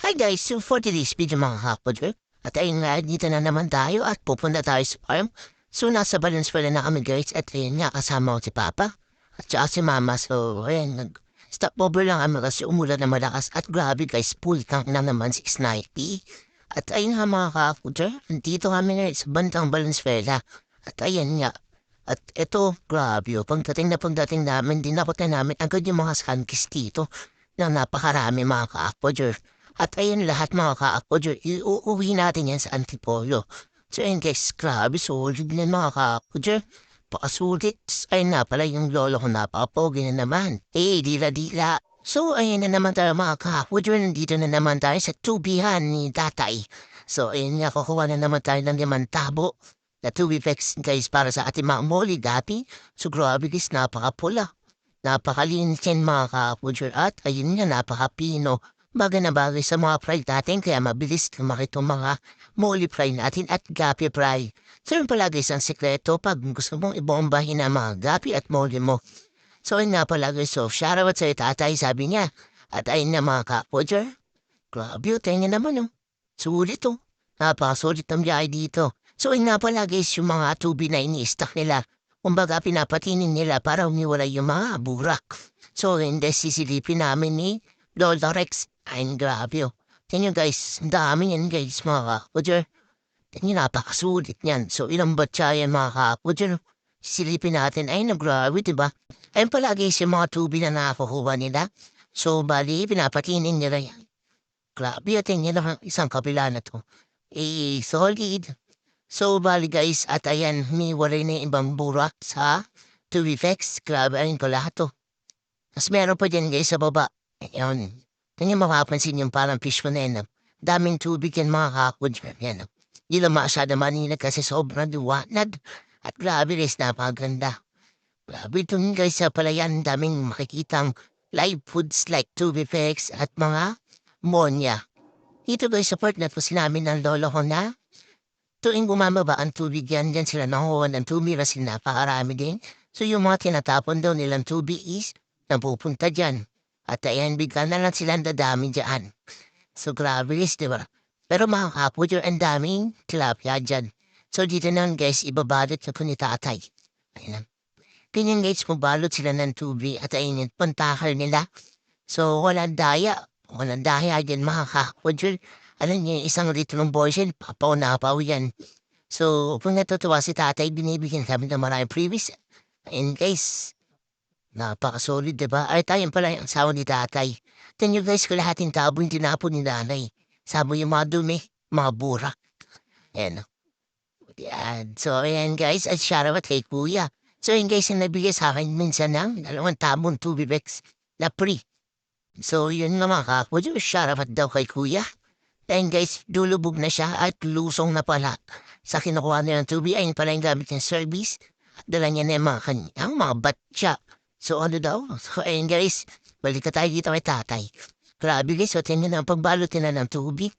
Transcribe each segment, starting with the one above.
Hi guys, so for today's video mga kapodyo, at ayun nga, dito na naman tayo at pupunta tayo sa farm. So nasa Valenzuela na kami guys at ayun nga kasama ko si Papa at saka si Mama. So ayun, nag-stop over lang kami kasi umulan na malakas at grabe guys, full tank na naman si Snipey. At ayun nga mga kapodyo, nandito kami ngayon sa bandang Valenzuela. At ayun nga, at eto, grabe pagdating namin, dinapot na namin agad yung mga skankis dito na napakarami mga kapodyo. At ayun lahat mga ka-apodyo, iuuwi natin yan sa Antipolo. So ayun guys, grabe, solid na mga ka-apodyo. Pakasulit. Ayun na pala yung lolo ko napapogi na naman. Dila-dila. So ayun na naman tayo mga ka-apodyo, nandito na naman tayo sa tubihan ni tatay. So ayun nga, kukuha na naman tayo ng 5 tabo na tubiflex guys para sa ating mga moli gapi. So grabe guys, napakapula. Napakalinis yan mga ka-apodyo at ayun nga, napakapino. Bagay na bagay sa mga fry natin kaya mabilis lumaki itong mga molly fry natin at gapi fry. So yun pala guys ang sekreto pag gusto mong ibombahin ang mga gapi at molly mo. So yun nga pala guys, so shoutout sa'yo tatay sabi niya. At ayun na mga ka-podger. Grabe o, tingnan naman o. Sulit o. Napakasulit ang biyahe dito. So yun nga pala guys yung mga tubi na ini-stack nila. Kumbaga pinapatinin nila para umiwalay yung mga burak. So hindi sisilipin namin ni Lolo Rex. Ay, grabe oh. Tingnan guys, ang dami yan guys mga kapodyer. Tingnan napakasulit yan. So ilang batya yan mga kapodyer. Silipin natin, ay grabe diba? Ayun pala guys yung mga tubi na nakakuha nila. So bali, pinapatinin nila yan. Grabe at tingnan lang isang kabila na to. Solid. So bali guys, at ayan, humiwalay na yung ibang burak sa Tubifex. Grabe, ayun ko lahat to. Mas meron pa dyan guys sa baba. Ayun. Kanya mapapansin yung parang fish mo na yan. Daming tubig yan mga kapodyo. Yan. Di lang masyado manina kasi sobrang liwanag. At grabe rin, napaganda. Grabe ito guys sa palayan. Daming makikitang live foods like tubifex at mga monya. Dito guys sa part na po sinamin ng lolo ko na tuwing bumababa ang tubig yan, dyan sila nakuha ng tubig kasi napakarami din. So yung mga tinatapon daw nilang tubig is napupunta dyan. At ayan, bigla na lang silang dadami dyan. So grabe guys, di ba? Pero mga kapodyo, ang daming tilapia dyan. So dito na guys, ibabalot na po ni tatay. Ayan. Ganyan guys, mabalot sila ng tubig at ayun yung pantakal nila. So walang daya. Walang daya dyan mga kapodyo. Alam niyo, isang litrong boysen, papaw-napaw yan. So kung natutuwa si tatay, binibigyan kami ng maraming previous. Ayun guys, napakasolid, diba? Ay, tayo pala yung asawa ni tatay. Tingnan guys ko lahat yung tabo yung tinapon ni nanay. Sabo yung mga dumi, mga burak. Ayan. Yan. So, ayan guys, at shoutout kay kuya. So, yun guys, yung nabigay sa akin minsan ng 2 tabong tubibex na free. So, yun nga mga kakudyo, shoutout daw kay kuya. Ayan guys, dulubog na siya at lusong na pala. Sa kinukuha niya ng tubig, ayun pala yung gamit ng service. Dala niya na yung mga kanyang mga batya. So ano daw? So ayun guys, balik na tayo dito kay tatay. Grabe guys, so tingnan ang pagbalot nila ng tubig.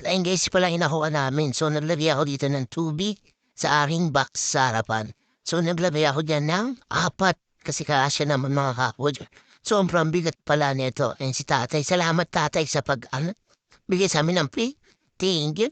Ayun guys, pala inakuha namin. So naglagay ako dito ng tubig sa aking box sa harapan. So naglagay ako dyan ng 4 kasi kasya naman mga kapod. Sobrang bigat pala nito. And si tatay, salamat tatay sa bigay sa amin ng free. Thank you.